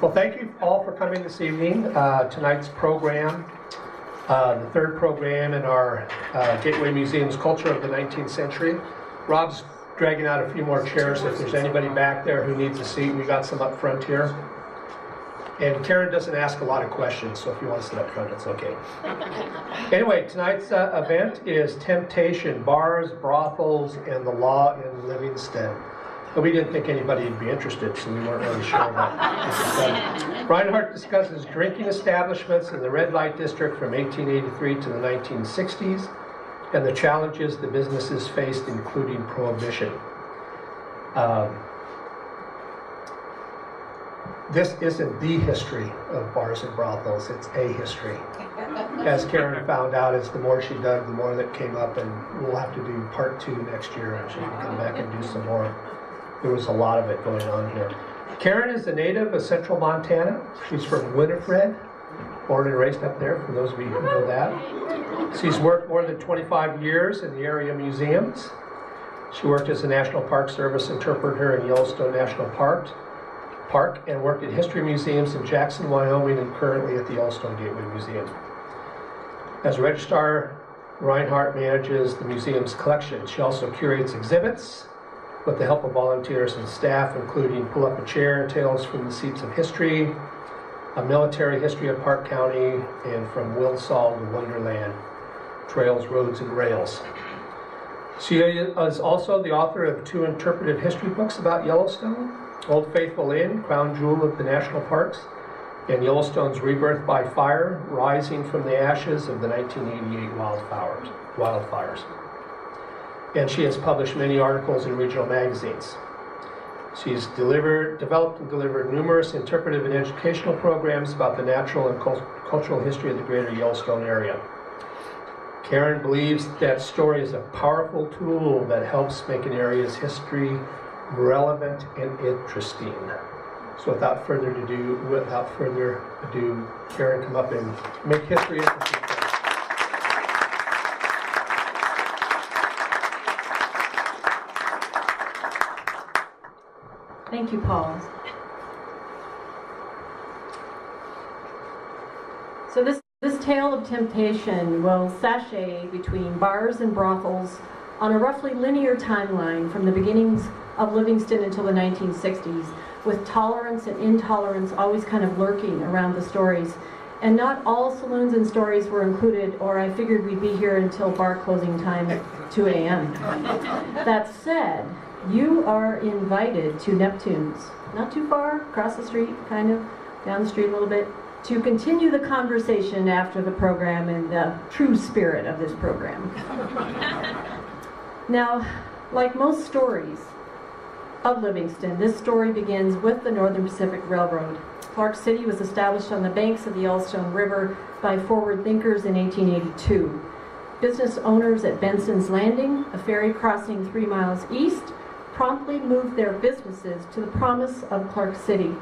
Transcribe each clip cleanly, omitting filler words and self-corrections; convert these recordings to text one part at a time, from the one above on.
Well, thank you all for coming this evening. Tonight's program, the third program in our Gateway Museum's Culture of the 19th Century. Rob's dragging out a few more chairs. If there's anybody back there who needs a seat, we got some up front here. And Karen doesn't ask a lot of questions, so if you want to sit up front, it's okay. Anyway, tonight's event is Temptation, Bars, Brothels, and the Law in Livingston. But we didn't think anybody would be interested, so we weren't really sure about that. Reinhart discusses drinking establishments in the red light district from 1883 to the 1960s and the challenges the businesses faced, including Prohibition. This isn't the history of bars and brothels, it's a history. As Karen found out, as the more she dug, the more that came up, and we'll have to do part 2 next year, and she can come back and do some more. There was a lot of it going on here. Karen is a native of central Montana. She's from Winifred, born and raised up there, for those of you who know that. She's worked more than 25 years in the area museums. She worked as a National Park Service interpreter in Yellowstone National Park and worked at history museums in Jackson, Wyoming, and currently at the Yellowstone Gateway Museum. As a registrar, Reinhart manages the museum's collection. She also curates exhibits with the help of volunteers and staff, including Pull Up a Chair, Tales from the Seats of History, A Military History of Park County, and From Wilsall to Wonderland, Trails, Roads, and Rails. She is also the author of 2 interpretive history books about Yellowstone, Old Faithful Inn, Crown Jewel of the National Parks, and Yellowstone's Rebirth by Fire, Rising from the Ashes of the 1988 wildfires. And she has published many articles in regional magazines. She's developed and delivered numerous interpretive and educational programs about the natural and cultural history of the greater Yellowstone area. Karen believes that story is a powerful tool that helps make an area's history relevant and interesting. So without further ado, Karen, come up and make history interesting. Thank you, Paul. So this tale of temptation will sashay between bars and brothels on a roughly linear timeline from the beginnings of Livingston until the 1960s, with tolerance and intolerance always kind of lurking around the stories. And not all saloons and stories were included, or I figured we'd be here until bar closing time at 2 a.m. That said, you are invited to Neptune's, not too far, across the street, kind of, down the street a little bit, to continue the conversation after the program in the true spirit of this program. Now, like most stories of Livingston, this story begins with the Northern Pacific Railroad. Clark City was established on the banks of the Yellowstone River by forward thinkers in 1882. Business owners at Benson's Landing, a ferry crossing 3 miles east, promptly moved their businesses to the promise of Clark City.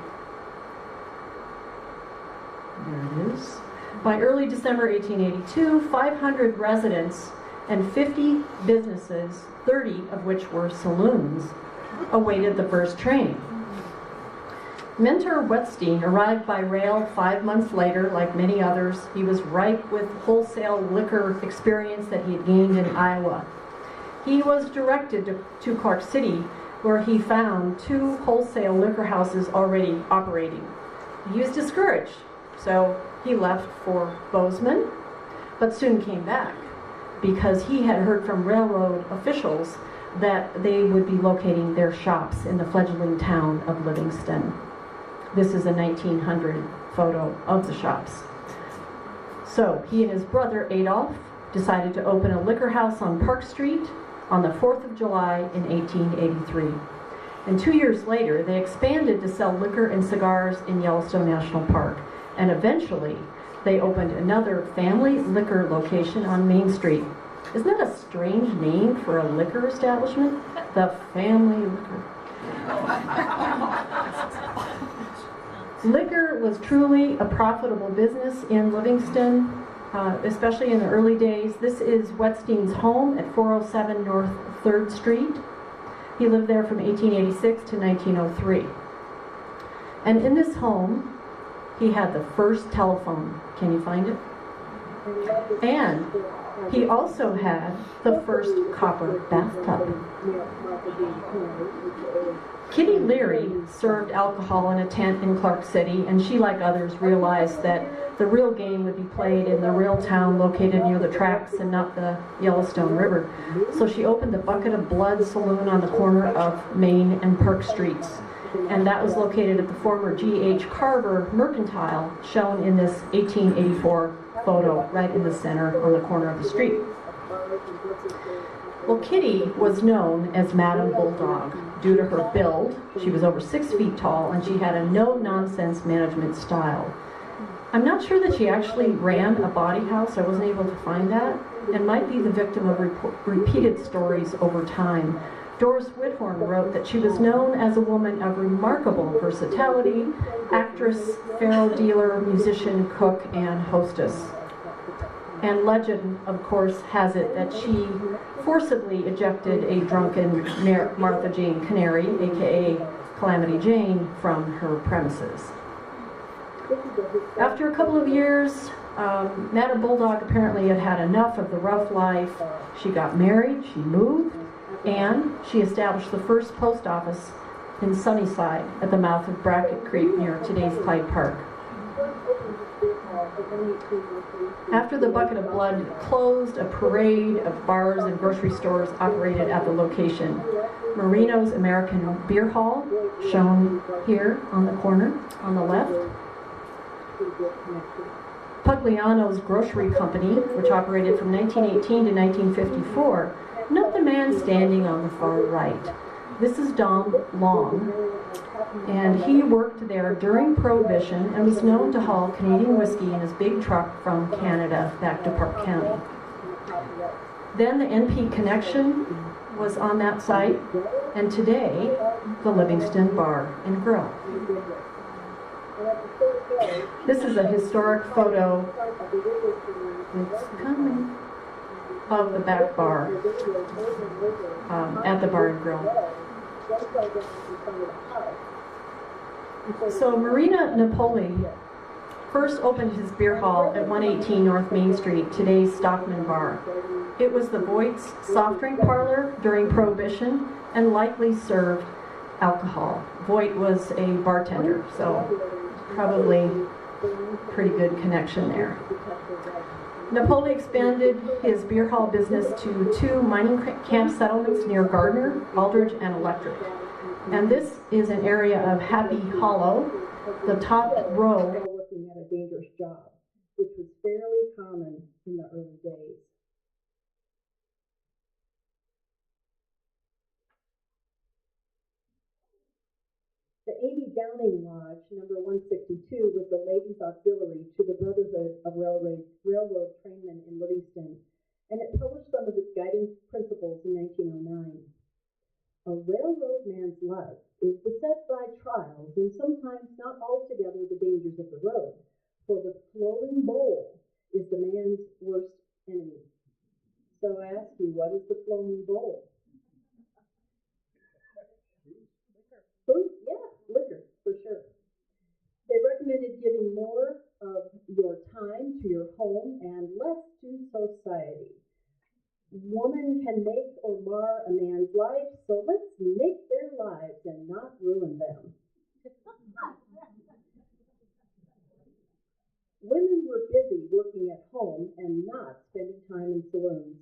There it is. By early December 1882, 500 residents and 50 businesses, 30 of which were saloons, awaited the first train. Mentor Wetstein arrived by rail 5 months later. Like many others, he was ripe with wholesale liquor experience that he had gained in Iowa. He was directed to Clark City, where he found 2 wholesale liquor houses already operating. He was discouraged, so he left for Bozeman, but soon came back because he had heard from railroad officials that they would be locating their shops in the fledgling town of Livingston. This is a 1900 photo of the shops. So he and his brother Adolph decided to open a liquor house on Park Street on the 4th of July in 1883. And 2 years later, they expanded to sell liquor and cigars in Yellowstone National Park. And eventually, they opened another family liquor location on Main Street. Isn't that a strange name for a liquor establishment? The Family Liquor. Liquor was truly a profitable business in Livingston, especially in the early days. This is Wetstein's home at 407 North 3rd Street. He lived there from 1886 to 1903. And in this home, he had the first telephone. Can you find it? And he also had the first copper bathtub. Kitty Leary served alcohol in a tent in Clark City, and she, like others, realized that the real game would be played in the real town located near the tracks and not the Yellowstone River. So she opened the Bucket of Blood saloon on the corner of Main and Park Streets. And that was located at the former G.H. Carver Mercantile, shown in this 1884 photo right in the center on the corner of the street. Well, Kitty was known as Madame Bulldog due to her build. She was over 6 feet tall, and she had a no-nonsense management style. I'm not sure that she actually ran a bawdy house. I wasn't able to find that, and might be the victim of repeated stories over time. Doris Whithorn wrote that she was known as a woman of remarkable versatility, actress, faro dealer, musician, cook, and hostess. And legend, of course, has it that she forcibly ejected a drunken Martha Jane Canary, aka Calamity Jane, from her premises. After a couple of years, Madame Bulldog apparently had had enough of the rough life. She got married, she moved, and she established the first post office in Sunnyside at the mouth of Brackett Creek near today's Clyde Park. After the Bucket of Blood closed, a parade of bars and grocery stores operated at the location. Marino's American Beer Hall, shown here on the corner on the left. Pugliano's Grocery Company, which operated from 1918 to 1954. Note the man standing on the far right. This is Don Long, and he worked there during Prohibition and was known to haul Canadian whiskey in his big truck from Canada back to Park County. Then the NP Connection was on that site, and today, the Livingston Bar and Grill. This is a historic photo, it's coming, of the back bar at the Bar and Grill. So Marina Napoli first opened his beer hall at 118 North Main Street, today's Stockman Bar. It was the Voight's soft drink parlor during Prohibition and likely served alcohol. Voight was a bartender, so probably pretty good connection there. Napoli expanded his beer hall business to 2 mining camp settlements near Gardner, Aldridge, and Electric. And this is an area of Happy Hollow, the top row. Working at a dangerous job, which was fairly common in the early days. The Amy Downing Lodge, number 162, was the ladies' auxiliary to the Brotherhood of Railroad Trainmen in Livingston, and it published some of its guiding principles in 1909. A railroad man's life is beset by trials and sometimes not altogether the dangers of the road, for the flowing bowl is the man's worst enemy. So I ask you, what is the flowing bowl? Food? Yeah, liquor, for sure. They recommended giving more of your time to your home and less to society. Woman can make or mar a man's life, so let's make their lives and not ruin them. Women were busy working at home and not spending time in saloons.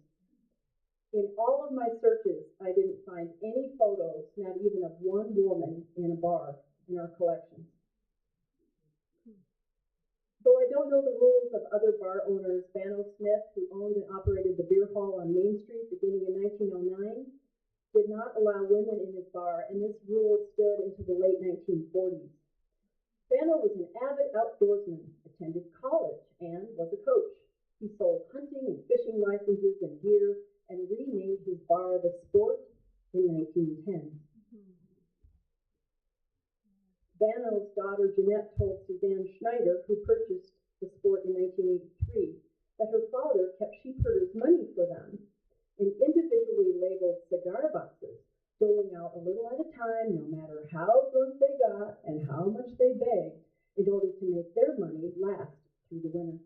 In all of my searches, I didn't find any photos, not even of one woman in a bar in our collection. Though I don't know the rules of other bar owners, Banno Smith, who owned and operated the beer hall on Main Street beginning in 1909, did not allow women in his bar, and this rule stood into the late 1940s. Banno was an avid outdoorsman, attended college, and was a coach. He sold hunting and fishing licenses and gear, and renamed his bar The Sport in 1910. Banno's daughter Jeanette told Suzanne Schneider, who purchased the Sport in 1983, that her father kept sheepherders' money for them in individually labeled cigar boxes, doling out a little at a time, no matter how drunk they got and how much they make their money last through the winter.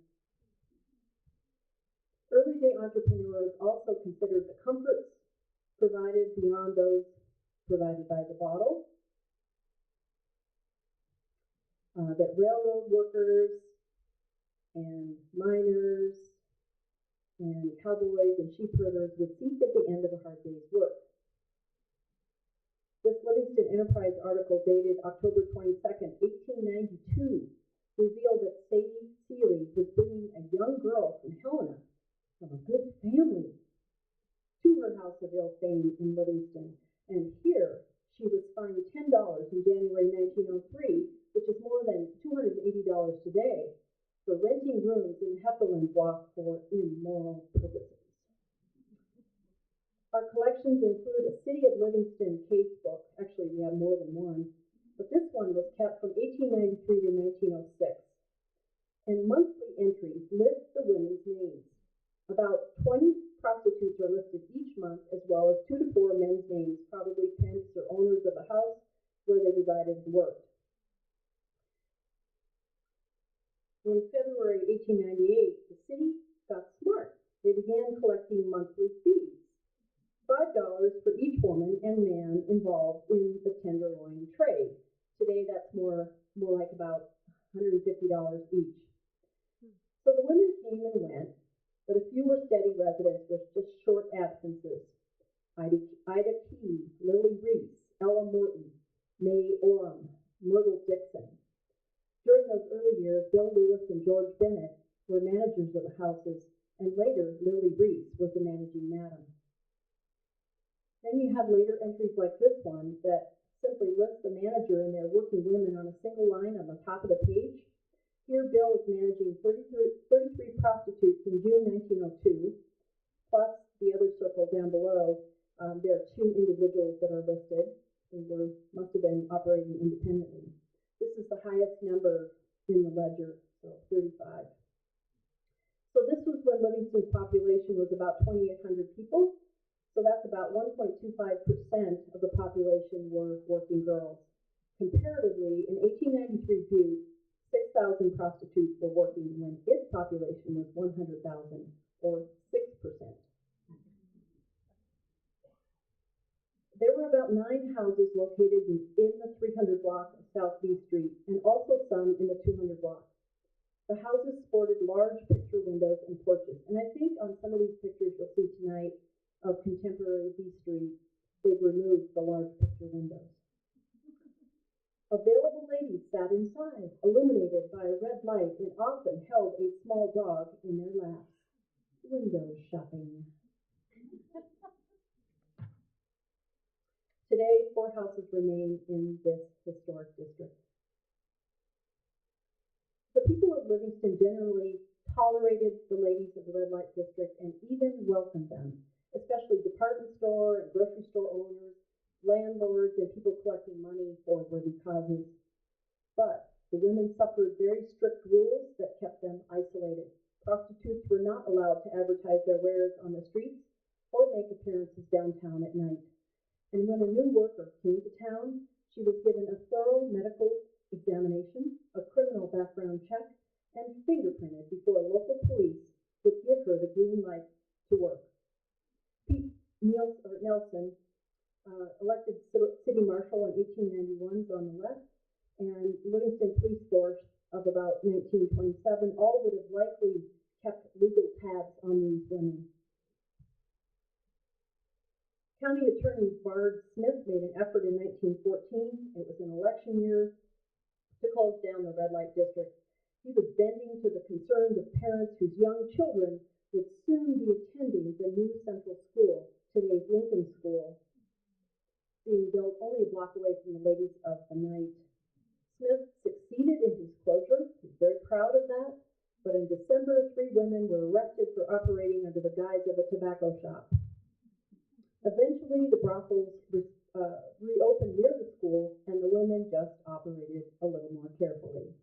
Early day entrepreneurs also considered the comforts provided beyond those provided by the bottle, that railroad workers and miners and cowboys and sheep herders would seek at the end of a hard day's work. This Livingston Enterprise article dated October 22nd, 1892, revealed that Sadie Seeley was bringing a young girl from Helena, from a good family, to her house of ill fame in Livingston, and here she was fined $10 in January 1903, which is more than $280 today, for renting rooms in Hefferland Walk for immoral purposes. Our collections include a City of Livingston case book. Actually, we have more than one, but this one was kept from 1893 to 1906. And monthly entries list the women's names. About 20 prostitutes are listed each month, as well as 2 to 4 men's names, probably tenants or owners of a house where they resided and worked. In February 1898, the city got smart. They began collecting monthly fees, $5 for each woman and man involved in the tenderloin trade. Today, that's more like about $150 each. So the women came and went, but a few were steady residents with just short absences. Ida Key, Lily Reese, Ella Morton, May Oram, Myrtle Dixon. During those early years, Bill Lewis and George Bennett were managers of the houses, and later Lily Reese was the managing madam. Then you have later entries like this one that simply lists the manager and their working women on a single line on the top of the page. Here, Bill is managing 33 prostitutes in June 1902, plus the other circle down below. There are 2 individuals that are listed, and must have been operating independently. This is the highest number in the ledger, so 35. So this was when Livingston's population was about 2,800 people. So that's about 1.25% of the population were working girls. Comparatively, in 1893 Butte, 6,000 prostitutes were working when its population was 100,000, or 6%. There were about 9 houses located in the 300 block of South B Street, and also some in the 200 block. The houses sported large picture windows and porches, and I think on some of these pictures you'll see tonight of contemporary B Street, they've removed the large picture windows. Available ladies sat inside, illuminated by a red light, and often held a small dog in their laps. Window shopping. Today, 4 houses remain in this historic district. The people of Livingston generally tolerated the ladies of the red light district and even welcomed them, especially department store and grocery store owners, landlords, and people collecting money for worthy causes. But the women suffered very strict rules that kept them isolated. Prostitutes were not allowed to advertise their wares on the streets or make appearances downtown at night. And when a new worker came to town, she was given a thorough medical examination, a criminal background check, and fingerprinted before local police would give her the green light to work. Pete Nelson, elected city marshal in 1891, is on the left, and Livingston police force of about 1927 all would have likely kept legal tabs on these women. County Attorney Bard Smith made an effort in 1914, it was an election year, to close down the red light district. He was bending to the concerns of parents whose young children would soon be attending the new central school, today's Lincoln School, being built only a block away from the ladies of the night. Smith succeeded in his closure. He's very proud of that. But in December, 3 women were arrested for operating under the guise of a tobacco shop. Eventually, the brothels reopened near the school, and the women just operated a little more carefully.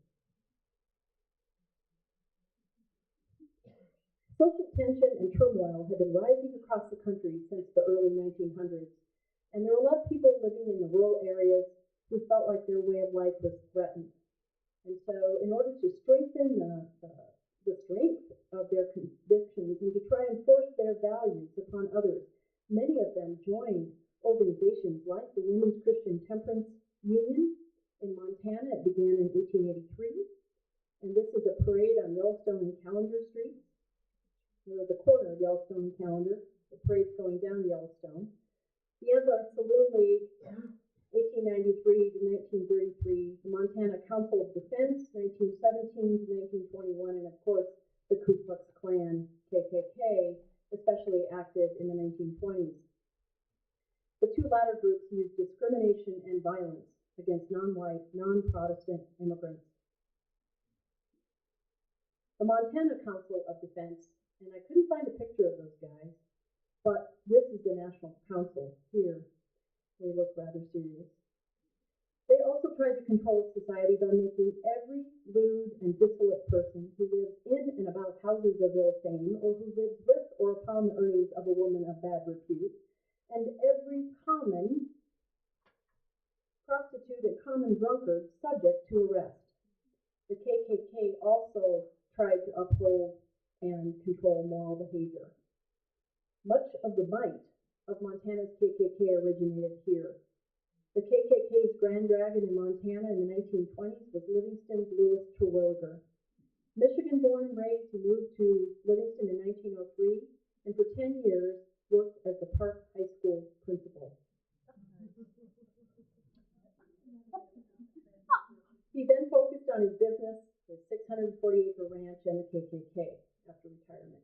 Social tension and turmoil had been rising across the country since the early 1900s, and there were a lot of people living in the rural areas who felt like their way of life was threatened. And so in order to strengthen the strength of their convictions and to try and force their values upon others, many of them joined organizations like the Women's Christian Temperance Union in Montana. It began in 1883, and this is a parade on Yellowstone and Calendar Street. The corner of Yellowstone and Calendar. The parade's going down Yellowstone. The Anti-Saloon League, 1893 to 1933, the Montana Council of Defense, 1917 to 1921, and of course the Ku Klux Klan, KKK, especially active in the 1920s. The two latter groups used discrimination and violence against non-white, non-Protestant immigrants. The Montana Council of Defense, and I couldn't find a picture of those guys, but this is the National Council here. They look rather serious. They also tried to control society by making every lewd and dissolute person who lived in and about houses of ill fame, or who lived with or upon the earnings of a woman of bad repute, and every common prostitute and common drunkard subject to arrest. The KKK also tried to uphold and control moral behavior. Much of the might of Montana's KKK originated here. The KKK's Grand Dragon in Montana in the 1920s was Livingston's Louis Terwilliger. Michigan-born and raised, he moved to Livingston in 1903, and for 10 years worked as the Park High School principal. He then focused on his business, his 640-acre ranch, and the KKK after retirement.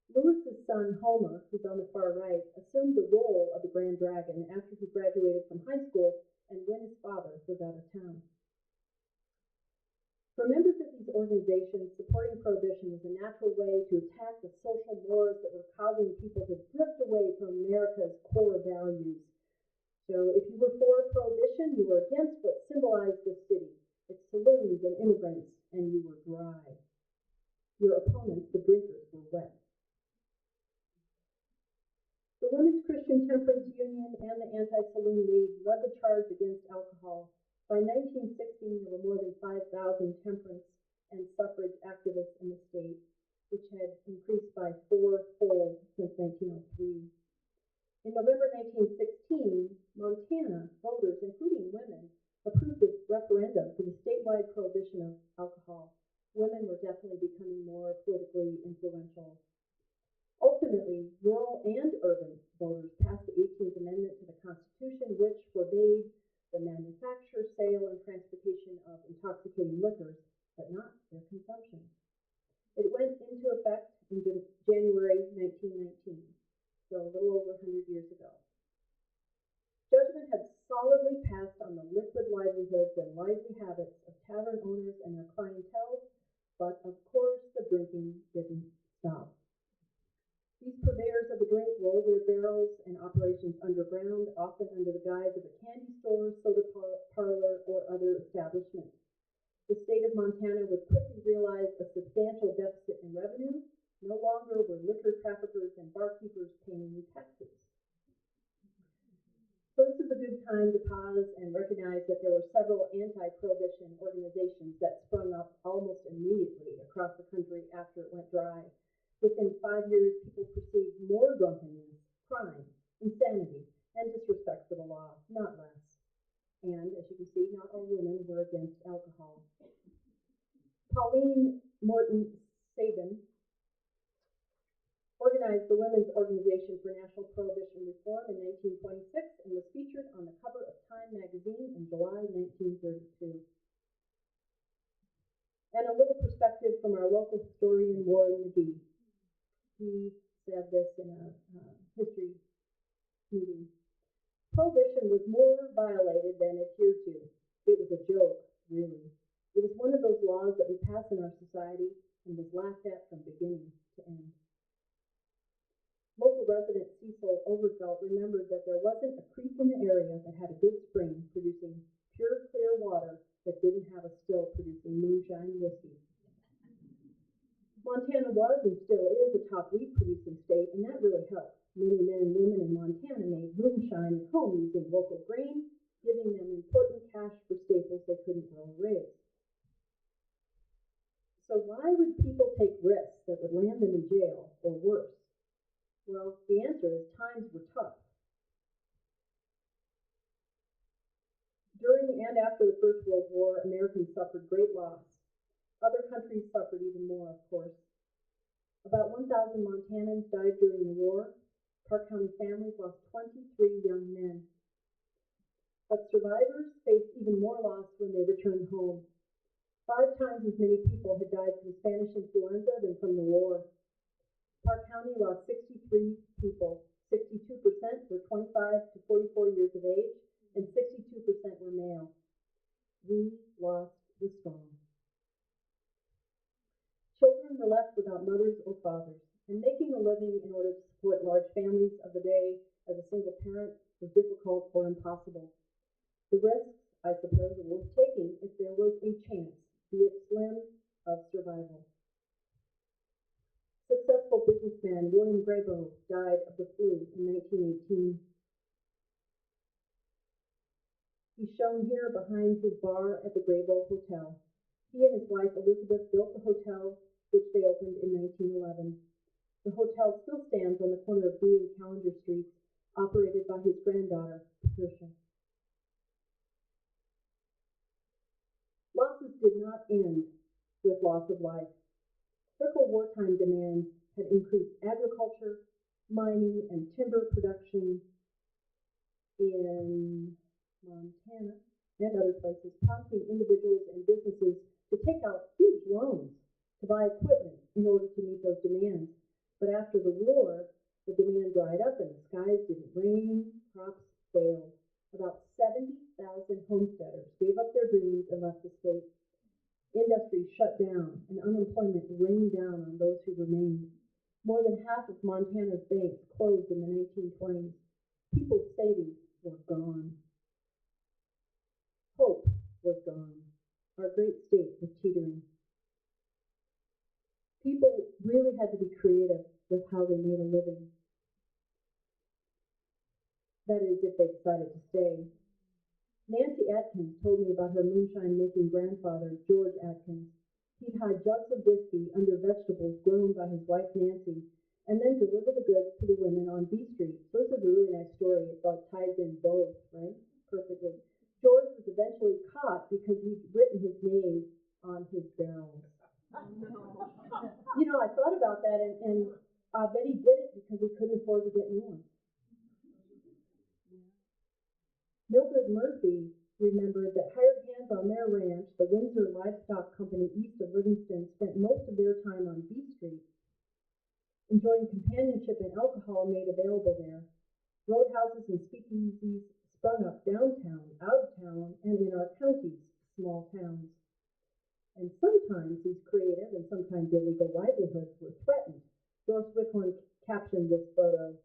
Lewis's son, Homer, who's on the far right, assumed the role of the Grand Dragon after he graduated from high school and when his father was out of town. For members of these organizations, supporting Prohibition was a natural way to attack the social mores that were causing people to drift away from America's core values. So if you were for Prohibition, you were against what symbolized the city, its saloons and immigrants, and you were dry. Your opponents, the drinkers, were wet. The Women's Christian Temperance Union and the Anti-Saloon League led the charge against alcohol. By 1916, there were more than 5,000 temperance and suffrage activists in the state, which had increased by fourfold since 1903. In November 1916, Montana voters, including women, approved a referendum for the statewide prohibition of alcohol. Women were definitely becoming more politically influential. Ultimately, rural and urban voters passed the 18th Amendment to the Constitution, which forbade the manufacture, sale, and transportation of intoxicating liquors, but not their consumption. It went into effect in January 1919, so a little over 100 years ago. Judgment had solidly passed on the liquid livelihoods and lively habits of tavern owners and their clientele, but of course the drinking didn't stop. These purveyors of the drink rolled their barrels and operations underground, often under the guise of a candy store, soda parlor, or other establishment. The state of Montana would quickly realize a substantial deficit in revenue. No longer were liquor traffickers and barkeepers paying taxes. So this is a good time to pause and recognize that there were several anti-prohibition organizations that sprung up almost immediately across the country after it went dry. Within 5 years, people perceived more drunkenness, crime, insanity, and disrespect for the law, not less. And, as you can see, not all women were against alcohol. Pauline Morton Sabin organized the Women's Organization for National Prohibition Reform in 1926 and was featured on the cover of Time magazine in July 1932. And a little perspective from our local historian, Warren McGee. He said this in a history meeting. Prohibition was more violated than adhered to. It was a joke, really. It was one of those laws that we pass in our society and was laughed at from beginning to end. Local resident Cecil Overfelt remembered that there wasn't a creek in the area that had a good spring producing pure, clear water that didn't have a still producing moonshine whiskey. Montana was and still is a top wheat producing state, and that really helped. Many men and women in Montana made moonshine at home using local grain, giving them important cash for staples they couldn't grow or raise. So why would people take risks that would land them in jail or worse? Well, the answer is times were tough. During and after the First World War, Americans suffered great loss. Other countries suffered even more, of course. About 1,000 Montanans died during the war. Park County families lost 23 young men. But survivors faced even more loss when they returned home. 5 times as many people had died from Spanish influenza than from the war. Park County lost 63 people. 62% were 25 to 44 years of age, and 62% were male. We lost the strong. Children were left without mothers or fathers, and making a living in order to support large families of the day as a single parent was difficult or impossible. The risks, I suppose, were worth taking if there was a chance, be it slim, of survival. Successful businessman William Graybo died of the flu in 1918. He's shown here behind his bar at the Graybo Hotel. He and his wife Elizabeth built the hotel, which they opened in 1911. The hotel still stands on the corner of B and Calendar Streets, operated by his granddaughter, Patricia. Losses did not end with loss of life. Critical wartime demands had increased agriculture, mining, and timber production in Montana and other places, prompting individuals and businesses to take out huge loans to buy equipment in order to meet those demands. But after the war, the demand dried up and the skies didn't rain, crops failed. About 70,000 homesteaders gave up their dreams and left the state. Industries shut down and unemployment rained down on those who remained. More than half of Montana's banks closed in the 1920s. People's savings were gone. Hope was gone. Our great state was teetering. People really had to be creative with how they made a living. That is, if they decided to stay. Nancy Atkins told me about her moonshine-making grandfather, George Atkins. He'd hide jugs of whiskey under vegetables grown by his wife, Nancy, and then deliver the goods to the women on B Street. So this is a really nice story. It ties in both, right? Perfectly. George was eventually caught because he'd written his name on his barrels. You know, I thought about that, and I bet he did it because he couldn't afford to get new ones. Mildred Murphy remembered that hired hands on their ranch, the Windsor Livestock Company east of Livingston, spent most of their time on B Street, enjoying companionship and alcohol made available there. Roadhouses and speakeasies sprung up downtown, out of town, and in our county's small towns. And sometimes these creative and sometimes illegal livelihoods were threatened. Doris Whithorn captioned this photo.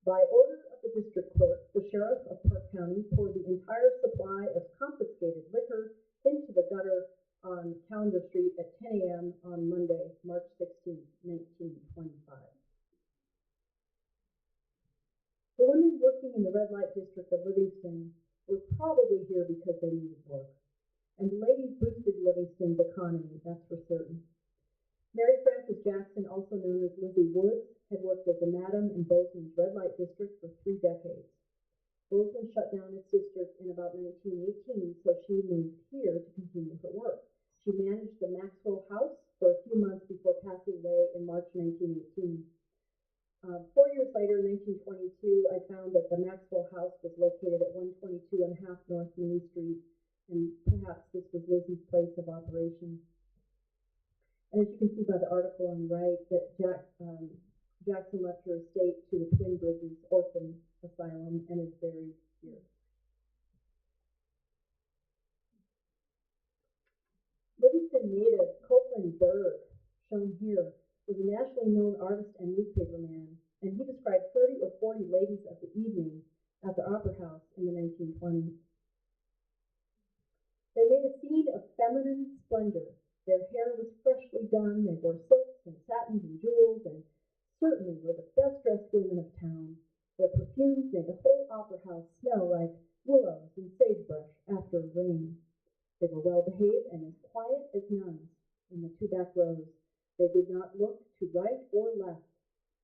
By order of the district court, the sheriff of Park County poured the entire supply of confiscated liquor into the gutter on Calendar Street at 10 a.m. on Monday, March 16, 1925. The women working in the red light district of Livingston were probably here because they needed work. And the ladies boosted Livingston's economy, that's for certain. Mary Frances Jackson, also known as Lizzie Woods, had worked as a madam in Bozeman's red light district for 3 decades. Bozeman shut down its district in about 1918, so she moved here to continue her work. She managed the Maxwell House for a few months before passing away in March 1918. 4 years later, in 1922, I found that the Maxwell House was located at 122.5 North Main Street, and perhaps this was Lizzie's place of operation. And as you can see by the article on the right, that Jackson left her estate to the Twin Bridges Orphan Asylum and is buried here. Livingston native Copeland Berg, shown here, was a nationally known artist and newspaperman, and he described 30 or 40 ladies of the evening at the Opera House in the 1920s. They made a scene of feminine splendor. Their hair was freshly done, they wore silks and satins and jewels, and certainly were the best-dressed women of town. Their perfumes made the whole opera house smell like willows and sagebrush after rain. They were well-behaved and as quiet as nuns, in the two back rows. They did not look to right or left.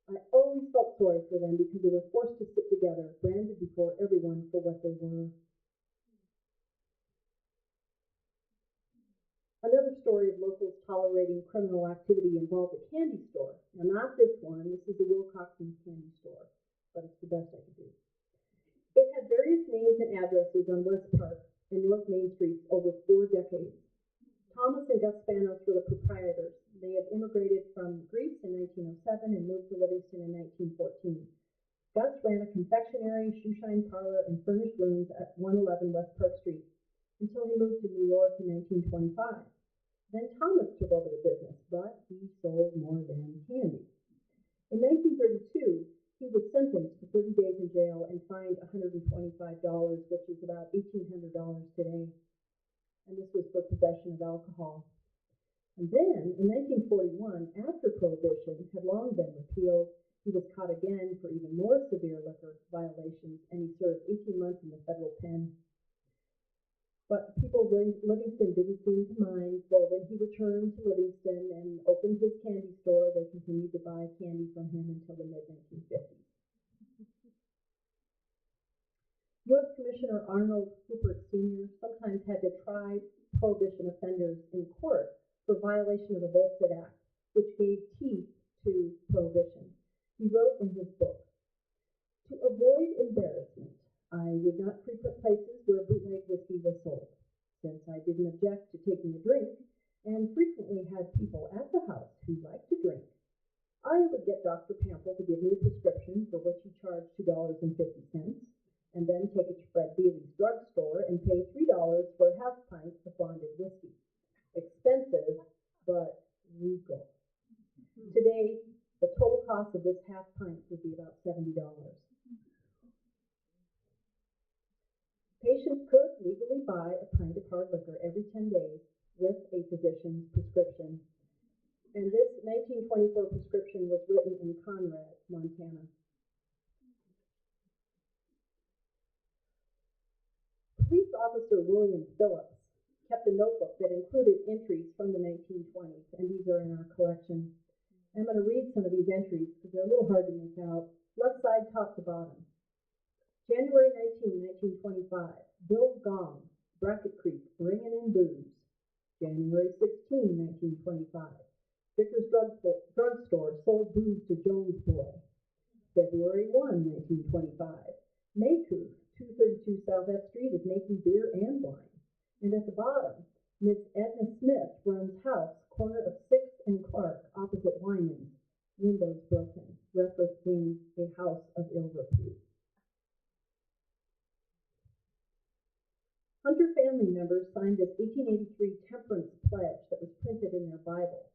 I always felt sorry for them because they were forced to sit together, branded before everyone for what they were. Another story of locals tolerating criminal activity involved a candy store. Now, not this one. This is the Wilcoxon's candy store, but it's the best I could do. It had various names and addresses on West Park and North Main Streets over 4 decades. Thomas and Gus Spanos were the proprietors. They had immigrated from Greece in 1907 and moved to Livingston in 1914. Gus ran a confectionery, shoeshine parlor, and furnished rooms at 111 West Park Street until he moved to New York in 1925. Then Thomas took over the business, but he sold more than candy. In 1932, he was sentenced to 30 days in jail and fined $125, which is about $1,800 today. And this was for possession of alcohol. And then, in 1941, after Prohibition had long been repealed, he was caught again for even more severe liquor violations, and he served 18 months in the federal pen. But people in Livingston didn't seem to mind, for when he returned to Livingston and opened his candy store, they continued to buy candy from him until the mid-1950s. U.S. Commissioner Arnold Rupert Sr. sometimes had to try Prohibition offenders in court for violation of the Volstead Act, which gave teeth to Prohibition. He wrote in his book, "To avoid embarrassment, I would not frequent places where bootleg whiskey was sold, since I didn't object to taking a drink and frequently had people at the house who liked to drink. I would get Dr. Pample to give me a prescription for which he charged $2.50, and then take it to Fred Bealey's drugstore and pay $3 for a half pint of bonded whiskey. Expensive, but legal. Today, the total cost of this half pint would be about $70. Patients could legally buy a pint of hard liquor every 10 days with a physician's prescription. And this 1924 prescription was written in Conrad, Montana. Police officer William Phillips kept a notebook that included entries from the 1920s, and these are in our collection. I'm going to read some of these entries because they're a little hard to make out. Left side, top to bottom. January 19, 1925, Bill Gong, Bracket Creek, bringing in booze. January 16, 1925, Vickers Drugstore sold booze to Jones Boy. February 1, 1925, Maycoof, 232 South F Street is making beer and wine. And at the bottom, Miss Edna Smith runs house, corner of 6th and Clark, opposite Wyman's. Windows broken, referencing a house of ill repute. Hunter family members signed this 1883 temperance pledge that was printed in their Bible.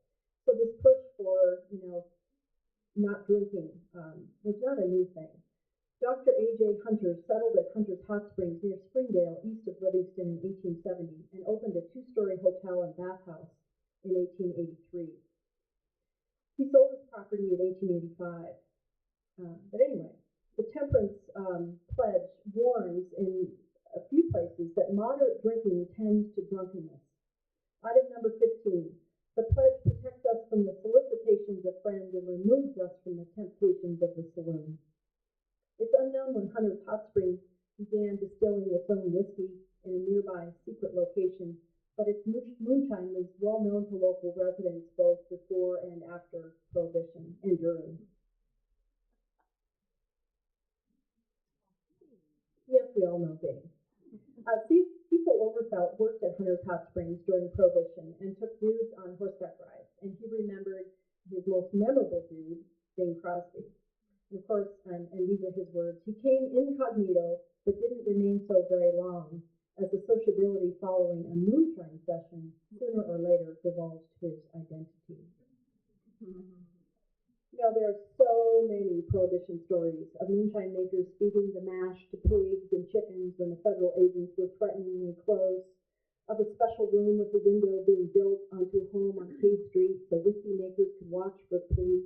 So this push for, not drinking was not a new thing. Dr. A.J. Hunter settled at Hunter's Hot Springs near Springdale, east of Livingston in 1870, and opened a 2-story hotel and bathhouse in 1883. He sold his property in 1885. But anyway, the temperance pledge warns in a few places that moderate drinking tends to drunkenness. Item number 15, the pledge protects us from the solicitations of friends and removes us from the temptations of the saloon. It's unknown when Hunter's Hot Springs began distilling its own whiskey in a nearby secret location, but its moonshine was well known to local residents both before and after Prohibition and during. Yes, we all know Bing. Cecil Overfelt worked at Hunter's Hot Springs during Prohibition and took dudes on horseback rides, and he remembered his most memorable dude, Bing Crosby. And of course, and these are his words, he came incognito but didn't remain so very long, as the sociability following a moonshine session sooner or later divulged his identity. There are so many Prohibition stories of moonshine makers feeding the mash to pigs and chickens when the federal agents were threateningly close, of a special room with a window being built onto a home on K Street so whiskey makers could watch for police,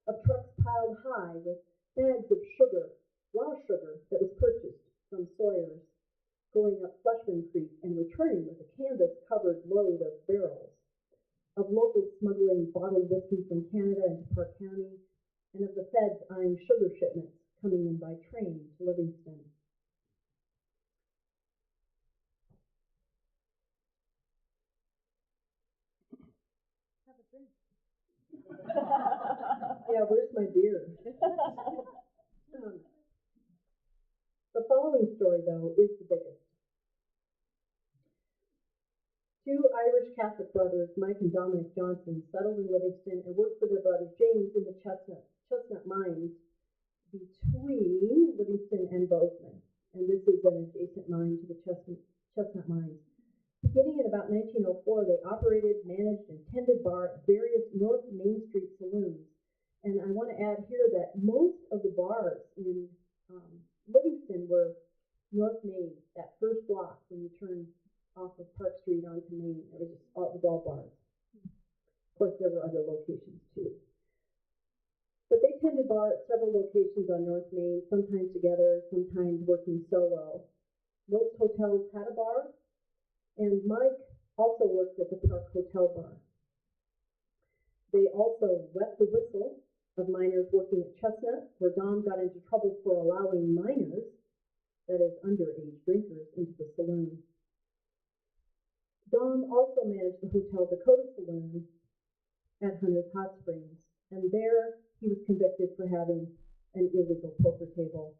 of trucks piled high with bags of sugar, raw sugar that was purchased from Sawyer's, going up Flushman Creek and returning with a canvas-covered load of barrels, of locals smuggling bottled whiskey from Canada into Park County, and of the feds eyeing sugar shipments coming in by train to Livingston. Have a drink. Yeah, where's my beer? The following story, though, is the biggest. Two Irish Catholic brothers, Mike and Dominic Johnson, settled in Livingston and worked for their brother James in the Chestnut Mines between Livingston and Bozeman. And this is an adjacent mine to the Chestnut Mines. Beginning in about 1904, they operated, managed, and tended bar at various North Main Street saloons. And I want to add here that most of the bars in Livingston were North Main, that first block when you turn off of Park Street onto Main. It was all bars. Of course, there were other locations too. But they tended bar at several locations on North Main, sometimes together, sometimes working solo. Most hotels had a bar, and Mike also worked at the Park Hotel Bar. They also wet the whistle of miners working at Chestnut, where Dom got into trouble for allowing minors, that is, underage drinkers, into the saloon. Dom also managed the Hotel Dakota Saloon at Hunter's Hot Springs, and there he was convicted for having an illegal poker table.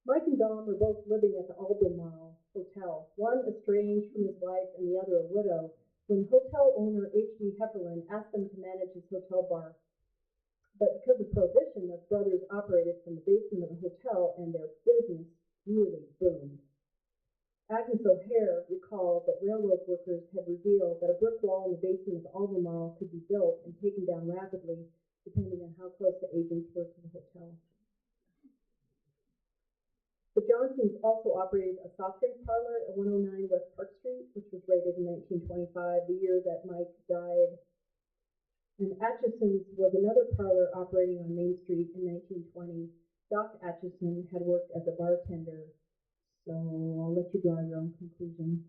Mike and Dom were both living at the Albemarle Hotel, one estranged from his wife and the other a widow, when hotel owner H.D. Heffernan asked them to manage his hotel bar. But because of Prohibition, the brothers operated from the basement of the hotel, and their business really boomed. Agnes O'Hare recalled that railroad workers had revealed that a brick wall in the basement of Albemarle could be built and taken down rapidly, depending on how close the agents were to the hotel. The Johnsons also operated a soft drink parlor at 109 West Park Street, which was raided in 1925, the year that Mike died. And Atchison's was another parlor operating on Main Street in 1920. Doc Atchison had worked as a bartender, so I'll let you draw your own conclusions.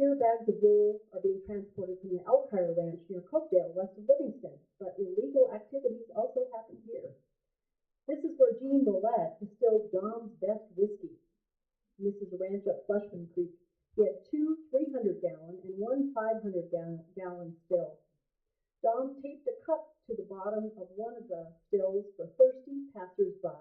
Here, bags of wool are being transported from the Elkhire Ranch near Cokedale, west of Livingston, but illegal activities also happen here. This is where Gene Millette distilled Dom's best whiskey. This is a ranch up Flushman Creek. He had two 300-gallon and one 500-gallon still. Dom taped a cup to the bottom of one of the stills for thirsty passers-by.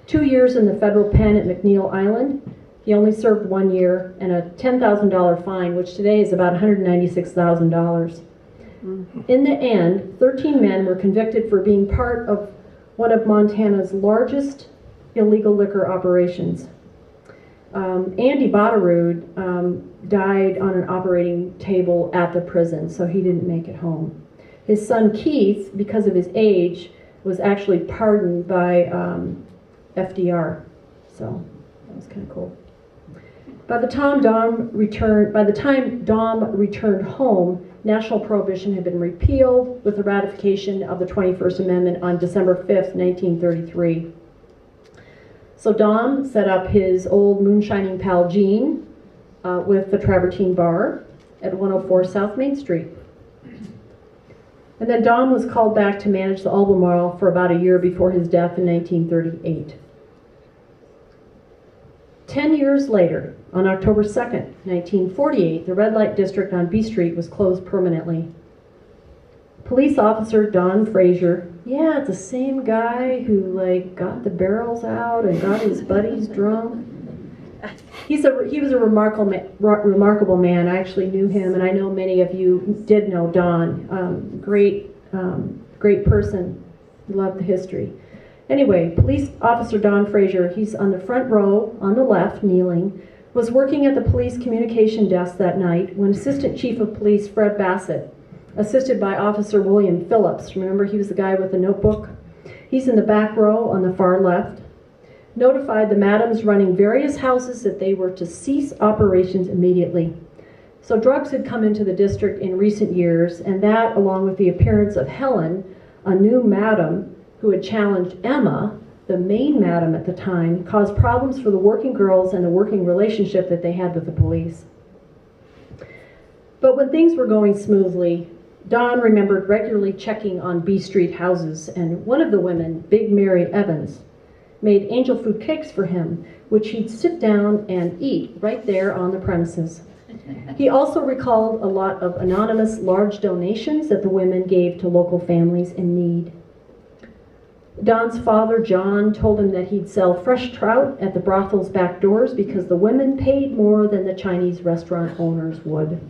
Two years in the federal pen at McNeil Island. He only served 1 year and a $10,000 fine, which today is about $196,000. In the end, 13 men were convicted for being part of one of Montana's largest illegal liquor operations. Andy Botterud died on an operating table at the prison, so he didn't make it home. His son Keith, because of his age, was actually pardoned by FDR, so that was kind of cool. By the time Dom returned home, national prohibition had been repealed with the ratification of the 21st Amendment on December 5th, 1933. So Dom set up his old moonshining pal Gene with the Travertine Bar at 104 South Main Street. And then Don was called back to manage the Albemarle for about a year before his death in 1938. 10 years later, on October 2nd, 1948, the red light district on B Street was closed permanently. Police officer Don Frazier, yeah, it's the same guy who got the barrels out and got his buddies drunk. He was a remarkable man. I actually knew him, and I know many of you did know Don. Great person. Loved the history. Anyway, police officer Don Frazier, he's on the front row, on the left, kneeling, was working at the police communication desk that night when Assistant Chief of Police Fred Bassett, assisted by Officer William Phillips, remember he was the guy with the notebook? He's in the back row on the far left, notified the madams running various houses that they were to cease operations immediately. So drugs had come into the district in recent years, and that, along with the appearance of Helen, a new madam who had challenged Emma, the main madam at the time, caused problems for the working girls and the working relationship that they had with the police. But when things were going smoothly, Don remembered regularly checking on B Street houses, and one of the women, Big Mary Evans, made angel food cakes for him, which he'd sit down and eat right there on the premises. He also recalled a lot of anonymous large donations that the women gave to local families in need. Don's father, John, told him that he'd sell fresh trout at the brothel's back doors because the women paid more than the Chinese restaurant owners would.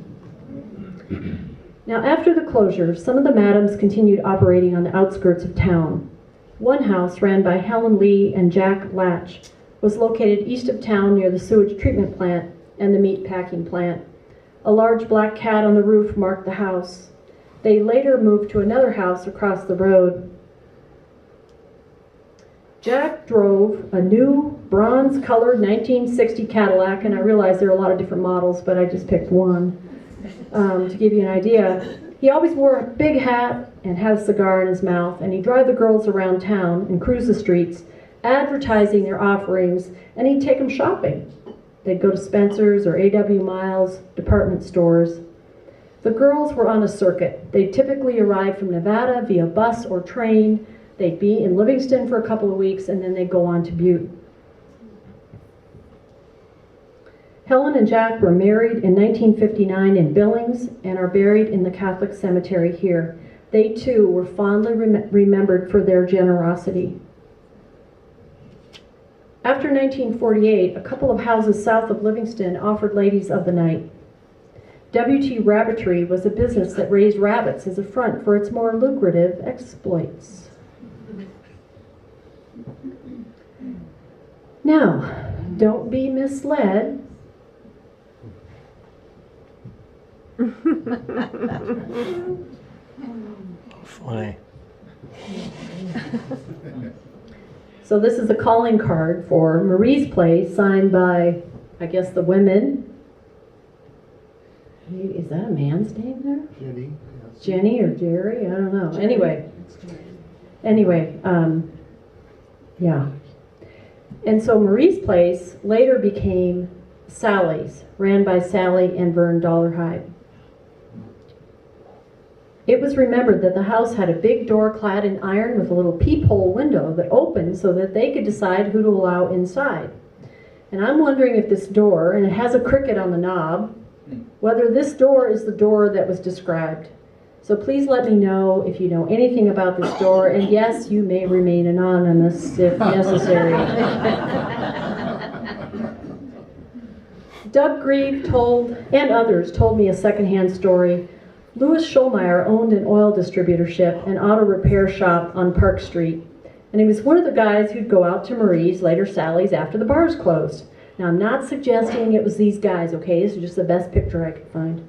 Now, after the closure, some of the madams continued operating on the outskirts of town. One house, ran by Helen Lee and Jack Latch, was located east of town near the sewage treatment plant and the meat packing plant. A large black cat on the roof marked the house. They later moved to another house across the road. Jack drove a new bronze-colored 1960 Cadillac, and I realize there are a lot of different models, but I just picked one to give you an idea. He always wore a big hat and had a cigar in his mouth, and he'd drive the girls around town and cruise the streets, advertising their offerings, and he'd take them shopping. They'd go to Spencer's or A.W. Miles, department stores. The girls were on a circuit. They'd typically arrive from Nevada via bus or train. They'd be in Livingston for a couple of weeks, and then they'd go on to Butte. Helen and Jack were married in 1959 in Billings and are buried in the Catholic cemetery here. They too were fondly remembered for their generosity. After 1948, a couple of houses south of Livingston offered ladies of the night. W.T. Rabbitry was a business that raised rabbits as a front for its more lucrative exploits. Now, don't be misled. Funny. So this is a calling card for Marie's Place, signed by, I guess, the women. Is that a man's name there? Jenny. Jenny or Jerry? I don't know. Anyway, yeah. And so Marie's Place later became Sally's, ran by Sally and Vern Dollarhide. It was remembered that the house had a big door clad in iron with a little peephole window that opened so that they could decide who to allow inside. And I'm wondering if this door, and it has a cricket on the knob, whether this door is the door that was described. So please let me know if you know anything about this door, and yes, you may remain anonymous if necessary. Doug Grieve and others told me a secondhand story. Louis Schulmeyer owned an oil distributorship and auto repair shop on Park Street, and he was one of the guys who'd go out to Marie's, later Sally's, after the bars closed. Now, I'm not suggesting it was these guys, okay? This is just the best picture I could find.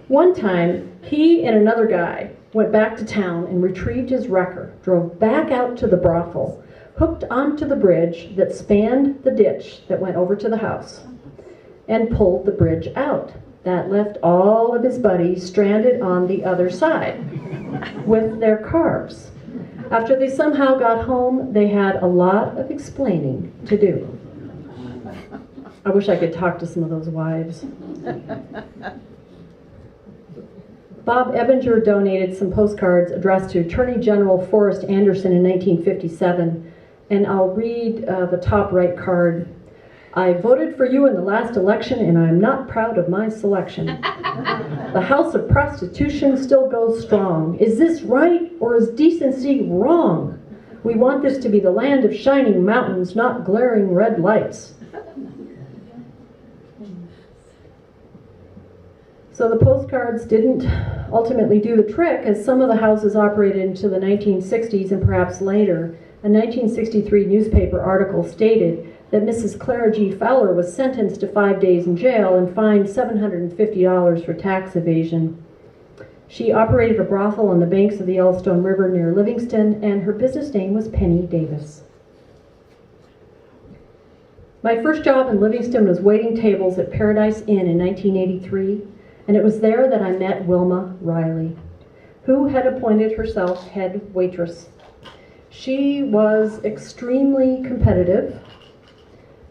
One time, he and another guy went back to town and retrieved his wrecker, drove back out to the brothel, hooked onto the bridge that spanned the ditch that went over to the house, and pulled the bridge out. That left all of his buddies stranded on the other side with their cars. After they somehow got home, they had a lot of explaining to do. I wish I could talk to some of those wives. Bob Ebinger donated some postcards addressed to Attorney General Forrest Anderson in 1957, and I'll read the top right card. I voted for you in the last election, and I am not proud of my selection. The house of prostitution still goes strong. Is this right, or is decency wrong? We want this to be the land of shining mountains, not glaring red lights. So the postcards didn't ultimately do the trick, as some of the houses operated into the 1960s and perhaps later. A 1963 newspaper article stated that Mrs. Clara G. Fowler was sentenced to 5 days in jail and fined $750 for tax evasion. She operated a brothel on the banks of the Yellowstone River near Livingston, and her business name was Penny Davis. My first job in Livingston was waiting tables at Paradise Inn in 1983. And it was there that I met Wilma Riley, who had appointed herself head waitress. She was extremely competitive,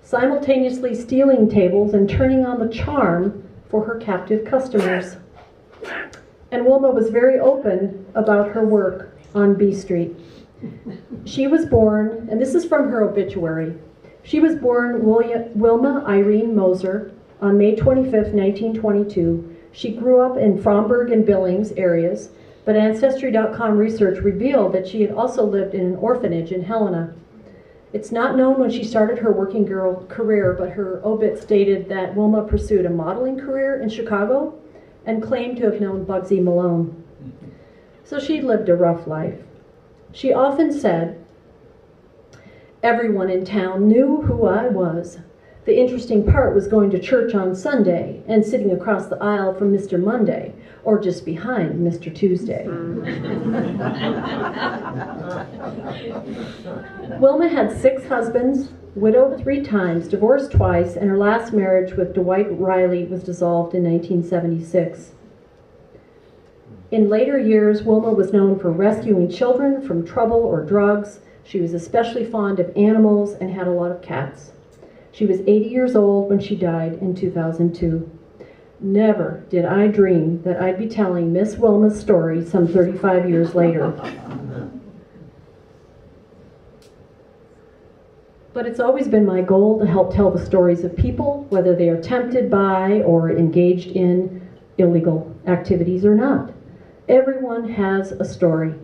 simultaneously stealing tables and turning on the charm for her captive customers. And Wilma was very open about her work on B Street. She was born, and this is from her obituary, she was born Wilma Irene Moser on May 25, 1922. She grew up in Fromberg and Billings areas, but Ancestry.com research revealed that she had also lived in an orphanage in Helena. It's not known when she started her working girl career, but her obit stated that Wilma pursued a modeling career in Chicago and claimed to have known Bugsy Malone. So she'd lived a rough life. She often said, "Everyone in town knew who I was. The interesting part was going to church on Sunday and sitting across the aisle from Mr. Monday, or just behind Mr. Tuesday." Wilma had 6 husbands, widowed 3 times, divorced twice, and her last marriage with Dwight Riley was dissolved in 1976. In later years, Wilma was known for rescuing children from trouble or drugs. She was especially fond of animals and had a lot of cats. She was 80 years old when she died in 2002. Never did I dream that I'd be telling Miss Wilma's story some 35 years later. But it's always been my goal to help tell the stories of people, whether they are tempted by or engaged in illegal activities or not. Everyone has a story.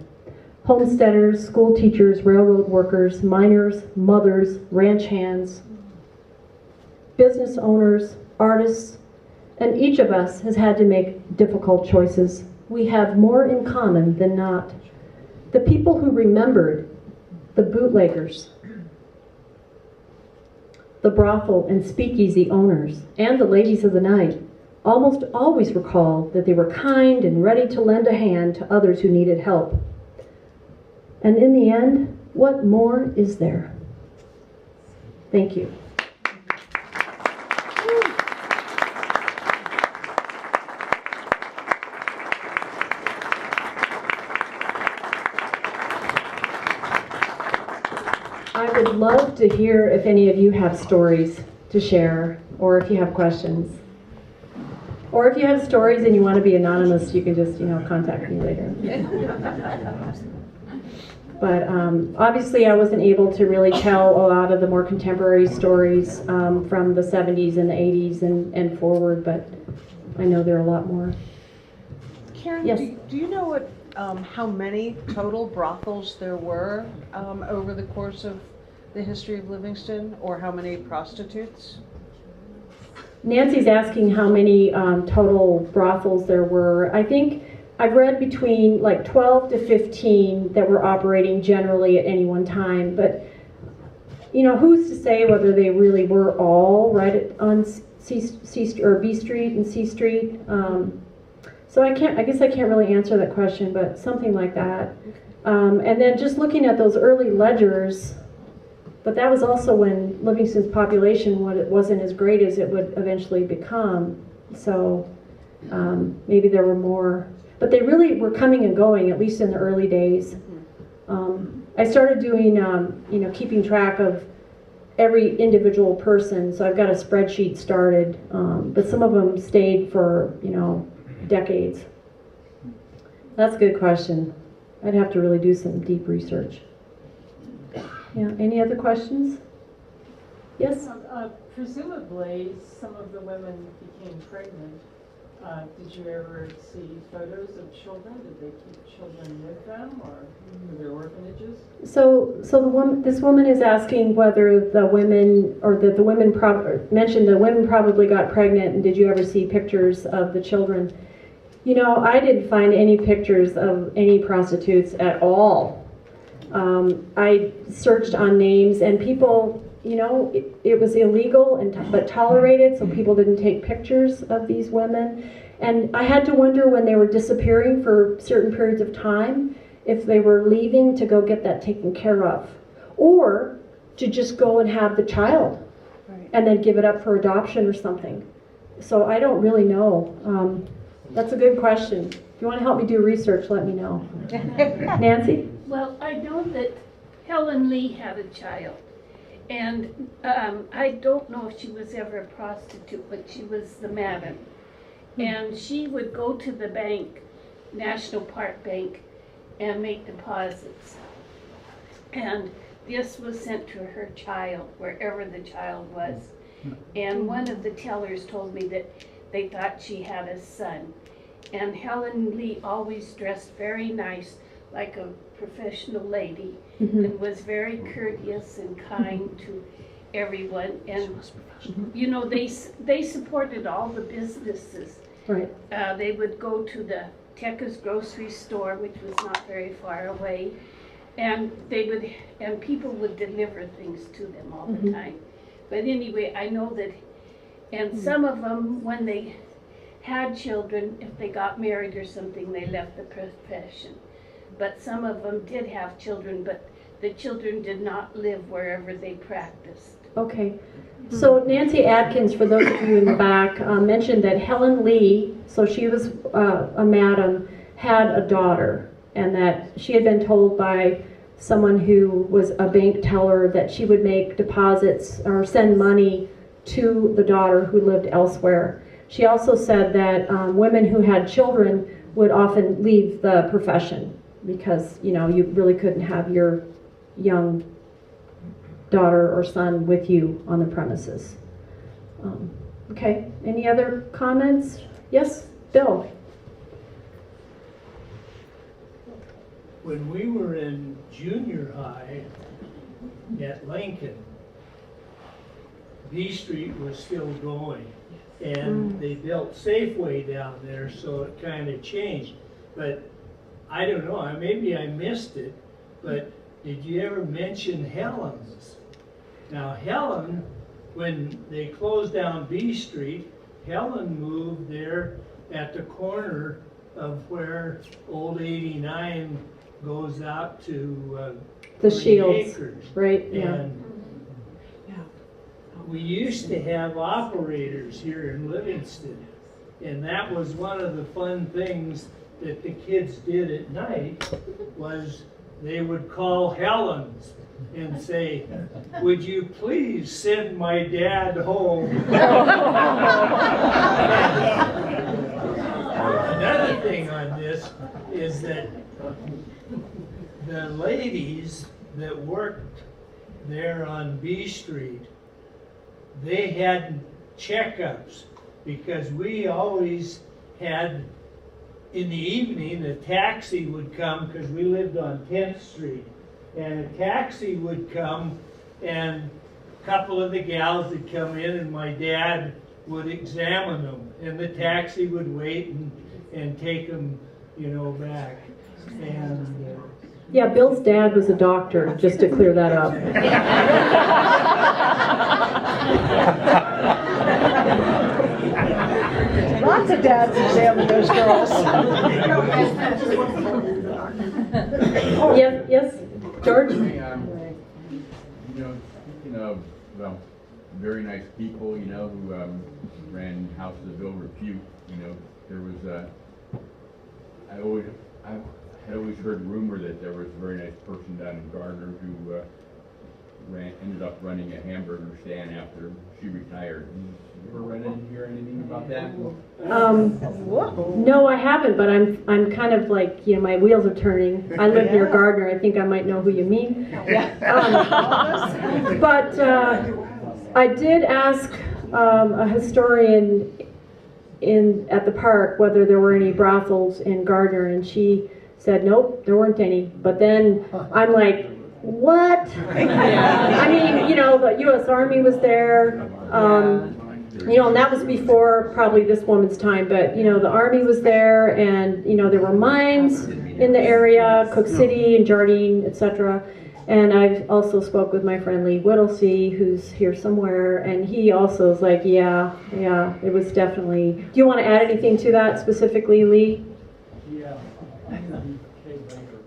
Homesteaders, school teachers, railroad workers, miners, mothers, ranch hands, business owners, artists, and each of us has had to make difficult choices. We have more in common than not. The people who remembered, the bootleggers, the brothel and speakeasy owners, and the ladies of the night, almost always recall that they were kind and ready to lend a hand to others who needed help. And in the end, what more is there? Thank you. I would love to hear if any of you have stories to share, or if you have questions. Or if you have stories and you want to be anonymous, you can just, contact me later. But obviously I wasn't able to really tell a lot of the more contemporary stories from the 70s and the 80s and forward, but I know there are a lot more. Karen, yes. do you know what how many total brothels there were over the course of the history of Livingston, or how many prostitutes? Nancy's asking how many total brothels there were. I think I've read between like 12 to 15 that were operating generally at any one time, but who's to say whether they really were all right on C or B Street and C Street? So I guess I can't really answer that question, but something like that. And then just looking at those early ledgers, but that was also when Livingston's population wasn't as great as it would eventually become. So maybe there were more, but they really were coming and going, at least in the early days. I started doing, keeping track of every individual person. So I've got a spreadsheet started, but some of them stayed for, decades. That's a good question. I'd have to really do some deep research. Yeah, any other questions? Yes? Presumably, some of the women became pregnant. Did you ever see photos of children? Did they keep children with them, or were there orphanages? So this woman is asking whether the women, or that the women mentioned the women probably got pregnant, and did you ever see pictures of the children? You know, I didn't find any pictures of any prostitutes at all. I searched on names, and people, you know, it was illegal but tolerated, so people didn't take pictures of these women. And I had to wonder when they were disappearing for certain periods of time, if they were leaving to go get that taken care of, or to just go and have the child, right, and then give it up for adoption or something. So I don't really know. That's a good question. If you want to help me do research, let me know. Nancy? Well, I know that Helen Lee had a child, and I don't know if she was ever a prostitute, but she was the madam. And she would go to the bank, National Park Bank, and make deposits. And this was sent to her child, wherever the child was. And one of the tellers told me that they thought she had a son. And Helen Lee always dressed very nice, like a professional lady, and was very courteous and kind to everyone. And you know, they supported all the businesses. Right. They would go to the Tecca's grocery store, which was not very far away, and people would deliver things to them all the time. But anyway, I know that, and some of them, when they had children, if they got married or something, they left the profession. But some of them did have children, but the children did not live wherever they practiced. Okay. So Nancy Adkins, for those of you in the back, mentioned that Helen Lee, so she was a madam, had a daughter, and that she had been told by someone who was a bank teller that she would make deposits or send money to the daughter who lived elsewhere. She also said that women who had children would often leave the profession because, you know, you really couldn't have your young daughter or son with you on the premises. Okay, any other comments? Yes, Bill? When we were in junior high at Lincoln, B Street was still going, and they built Safeway down there, so it kind of changed. But I don't know, maybe I missed it, but did you ever mention Helen's? Now Helen, when they closed down B Street, Helen moved there at the corner of where Old 89 goes out to The 3 Shields, acres. right? Yeah. And we used to have operators here in Livingston, and that was one of the fun things that the kids did at night, was they would call Helen's and say, "Would you please send my dad home?" Another thing on this is that the ladies that worked there on B Street, they had checkups, because we always had, in the evening, a taxi would come, because we lived on 10th Street, and a taxi would come, and a couple of the gals would come in, and my dad would examine them, and the taxi would wait and take them, you know, back. And Yeah, Bill's dad was a doctor, just to clear that up. Lots of dads examine those girls. Yes, George? You know, speaking of, well, very nice people, you know, who ran houses of ill repute, you know, there was I had always heard rumor that there was a very nice person down in Gardner who ended up running a hamburger stand after she retired. You ever run into hear anything about that? No, I haven't, but I'm kind of like, my wheels are turning. I live near Gardner. I think I might know who you mean. But I did ask a historian at the park whether there were any brothels in Gardner, and she said nope, there weren't any. But then I'm like, what? I mean, the U.S. Army was there. And that was before probably this woman's time, but the Army was there, and there were mines in the area, Cook City and Jardine, etc. And I've also spoke with my friend Lee Whittlesey, who's here somewhere, and he also is like, yeah, it was definitely. Do you want to add anything to that specifically, Lee? Yeah, I interviewed Kay Baker.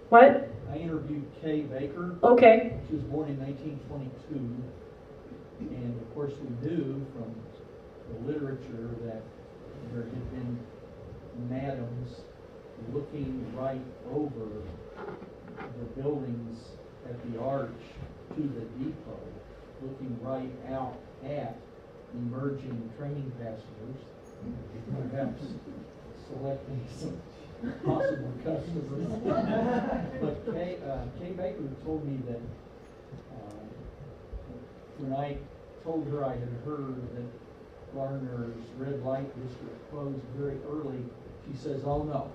What? I interviewed Kay Baker. Okay. She was born in 1922. And of course we knew from the literature that there had been madams looking right over the buildings at the arch to the depot, looking right out at emerging training passengers, perhaps selecting some possible customers. But Kay Baker told me that when I told her I had heard that Garner's red light district closed very early, she says, oh no,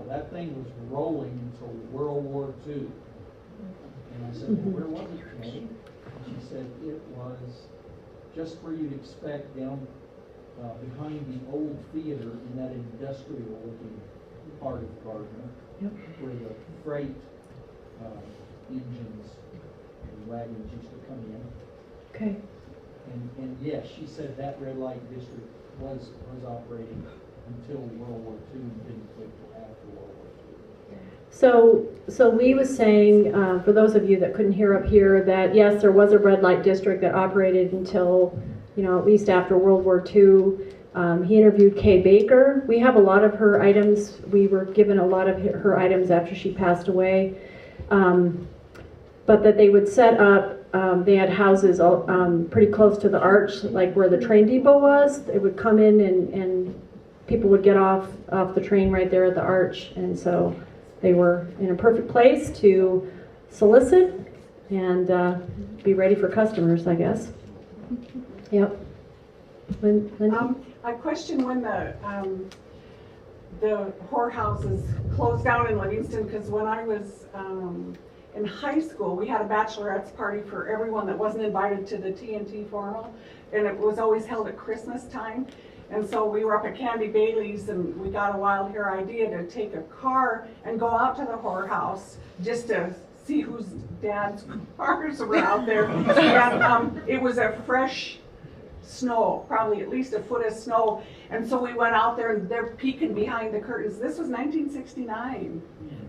that thing was rolling until World War II. And I said, well, where was it, Kay? And she said, it was just where you'd expect down behind the old theater in that industrial looking part of Gardner, where the freight engines and wagons used to come in. Okay. And yes, she said that red light district was operating until World War II and didn't quit till after World War II. So Lee was saying, for those of you that couldn't hear up here, that yes, there was a red light district that operated until, at least after World War II. He interviewed Kay Baker. We have a lot of her items. We were given a lot of her items after she passed away. But that they would set up, they had houses pretty close to the arch, like where the train depot was. They would come in and people would get off the train right there at the arch. And so they were in a perfect place to solicit and be ready for customers, I guess. Yep. Lindy? I question when the whorehouses closed down in Livingston, because when I was in high school, we had a bachelorette's party for everyone that wasn't invited to the TNT formal, and it was always held at Christmas time. And so we were up at Candy Bailey's, and we got a wild hair idea to take a car and go out to the whorehouse just to see whose dad's cars were out there. And it was a fresh snow, probably at least a foot of snow. And so we went out there, and they're peeking behind the curtains. This was 1969.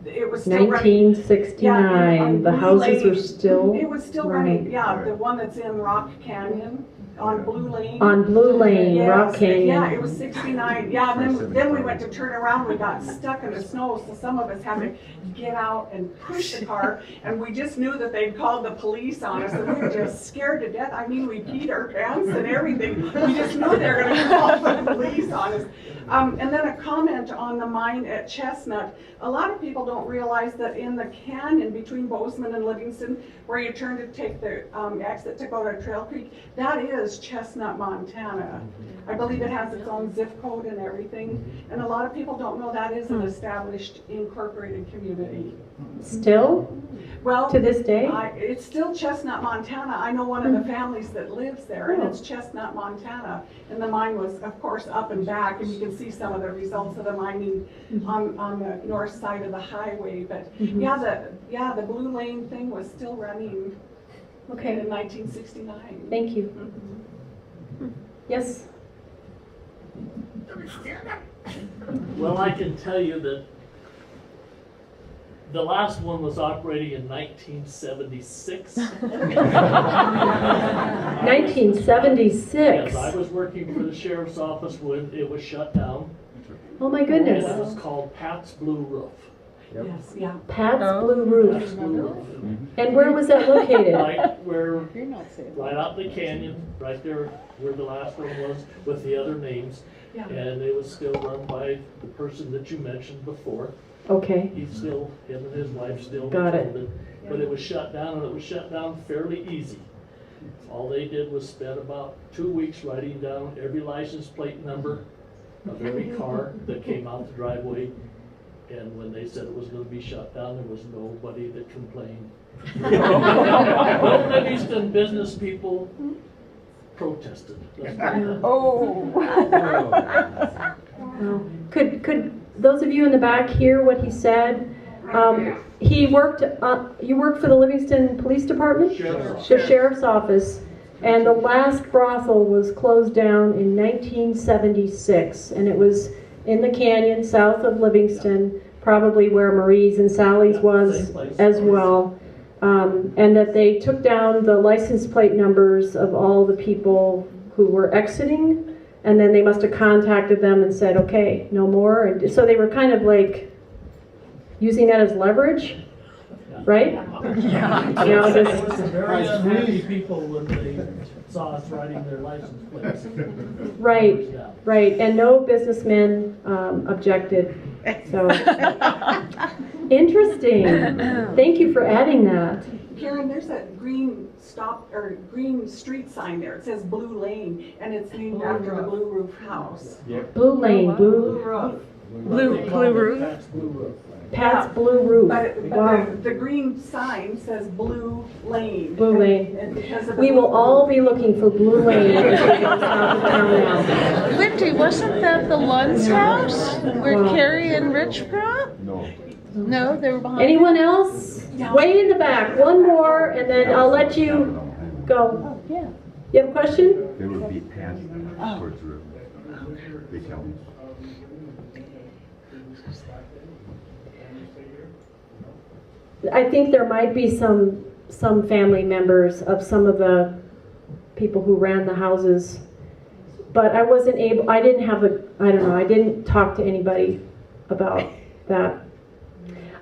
It was still 1969. Running. The houses were still. It was still running. Yeah, the one that's in Rock Canyon on Blue Lane. On Blue Lane, yes. Rock Canyon. Yeah, it was 69. Yeah, then we went to turn around. We got stuck in the snow, so some of us had to get out and push the car. And we just knew that they'd called the police on us, and we were just scared to death. I mean, we peed our pants and everything. We just knew they were going to call the police on us. And then a comment on the mine at Chestnut. A lot of people don't realize that in the canyon between Bozeman and Livingston, where you turn to take the exit to go to Trail Creek, that is Chestnut, Montana. I believe it has its own zip code and everything. And a lot of people don't know that is an established incorporated community. Still? Well, to this day? It's still Chestnut, Montana. I know one of the families that lives there, and it's Chestnut, Montana. And the mine was, of course, up and back, and you can see some of the results of the mining on the north side of the highway. But yeah, the Blue Lane thing was still running in 1969. Thank you. Yes? Well, I can tell you that the last one was operating in 1976. 1976? Yes, I was working for the sheriff's office when it was shut down. Oh my goodness. And it was called Pat's Blue Roof. Yes, yeah. Pat's Blue Roof. That's blue. And where was that located? Right where, You're not saying. right out the canyon, right there where the last one was with the other names. Yeah. And it was still run by the person that you mentioned before. Okay, He's still, him and his wife still Got it. owned it. But it was shut down, and it was shut down fairly easy. All they did was spend about 2 weeks writing down every license plate number of every car that came out the driveway. And when they said it was gonna be shut down, there was nobody that complained. No Livingston business people protested. Let's put it that way. Well, could those of you in the back hear what he said? He worked, you worked for the Livingston Police Department? Sheriff's The Sheriff's Office. And the last brothel was closed down in 1976. And it was in the canyon south of Livingston, probably where Marie's and Sally's was Same place. as well. And that they took down the license plate numbers of all the people who were exiting, and then they must have contacted them and said, okay, no more. And so they were kind of like using that as leverage, right? Yeah. You know, It just- was very unhappy people when they saw us writing their license plates. Right, right. And no businessmen objected. So interesting. Thank you for adding that. Karen, there's a green green street sign there. It says Blue Lane, and it's named after the Blue Roof House. Blue Lane, Blue blue, Roof. Blue roof? Pat's Blue Roof. Pat's Blue Roof. But Wow. the green sign says Blue Lane. Blue Lane. And because of the We will blue all roof. be looking for Blue Lane as we go south of town now. Lindy, wasn't that the Lund's house where Wow. Carrie and Rich grew up? No. No, they were behind. Anyone else? Way in the back. One more, and then I'll let you go. Yeah. You have a question? It would be past towards the river. They tell me. I think there might be some family members of some of the people who ran the houses, but I wasn't able, I didn't have a, I don't know, I didn't talk to anybody about that.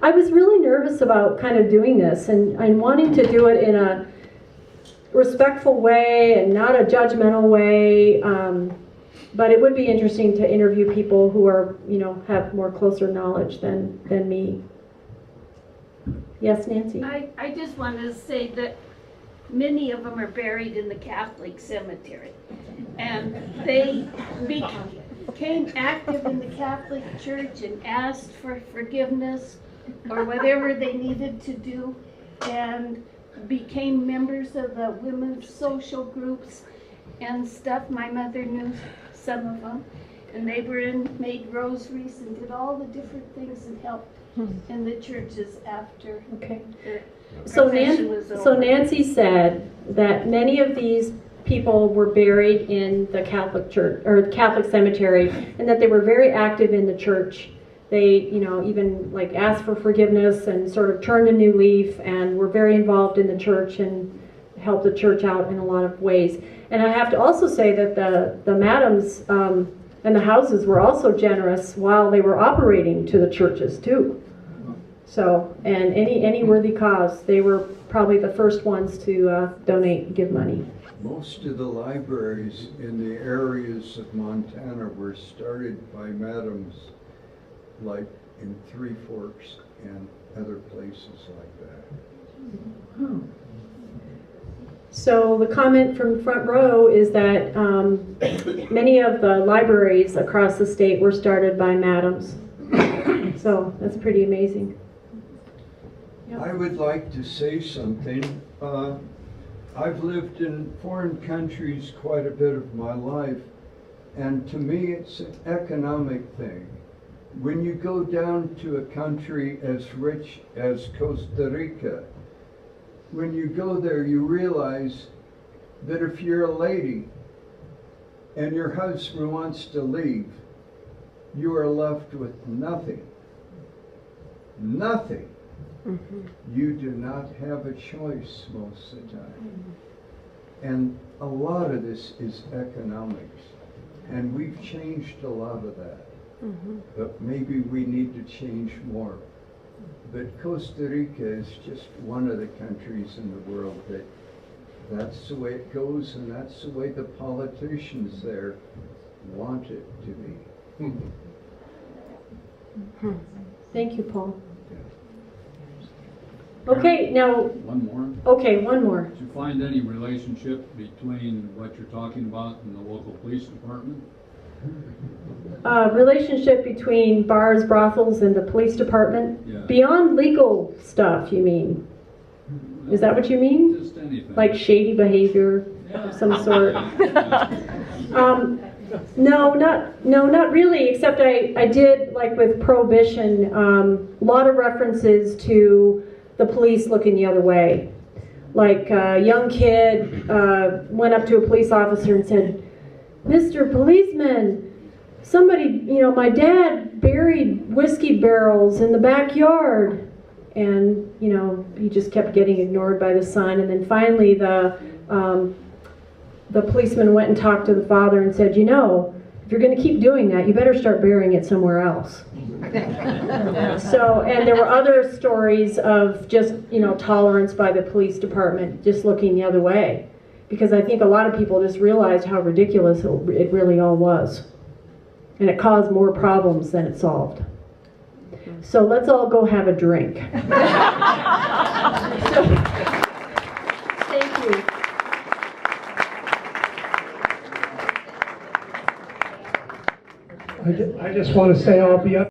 I was really nervous about kind of doing this and wanting to do it in a respectful way and not a judgmental way, but it would be interesting to interview people who are, you know, have more closer knowledge than me. Yes, Nancy? I just wanted to say that many of them are buried in the Catholic cemetery. And they became active in the Catholic Church and asked for forgiveness or whatever they needed to do, and became members of the women's social groups and stuff. My mother knew some of them, and they made rosaries and did all the different things and helped in the churches after Okay. their So profession was over. Nancy said that many of these people were buried in the Catholic church or Catholic cemetery, and that they were very active in the church. They, you know, even like asked for forgiveness and sort of turned a new leaf and were very involved in the church and helped the church out in a lot of ways. And I have to also say that the madams and the houses were also generous while they were operating to the churches too. So, and any worthy cause, they were probably the first ones to donate and give money. Most of the libraries in the areas of Montana were started by madams, like in Three Forks and other places like that. Oh. So the comment from front row is that many of the libraries across the state were started by madams. So that's pretty amazing. Yep. I would like to say something. I've lived in foreign countries quite a bit of my life, and to me it's an economic thing. When you go down to a country as rich as Costa Rica, when you go there you realize that if you're a lady and your husband wants to leave, you are left with nothing. Nothing. Mm-hmm. You do not have a choice most of the time. And a lot of this is economics. And we've changed a lot of that. Mm-hmm. But maybe we need to change more. But Costa Rica is just one of the countries in the world that's the way it goes, and that's the way the politicians there want it to be. Thank you, Paul. Okay, now, One more. okay, one more. Did you find any relationship between what you're talking about and the local police department? Relationship between bars, brothels, and the police department? Yeah. Beyond legal stuff, you mean? Is that what you mean? Just anything. Like shady behavior of some sort? No, not really, except I did, like with Prohibition, a lot of references to the police looking the other way. Like a young kid went up to a police officer and said, "Mr. Policeman, somebody, my dad buried whiskey barrels in the backyard." And, he just kept getting ignored by the son. And then finally the policeman went and talked to the father and said, "If you're going to keep doing that, you better start burying it somewhere else." So, and there were other stories of just, tolerance by the police department, just looking the other way. Because I think a lot of people just realized how ridiculous it really all was. And it caused more problems than it solved. So let's all go have a drink. Thank you. I just want to say I'll be up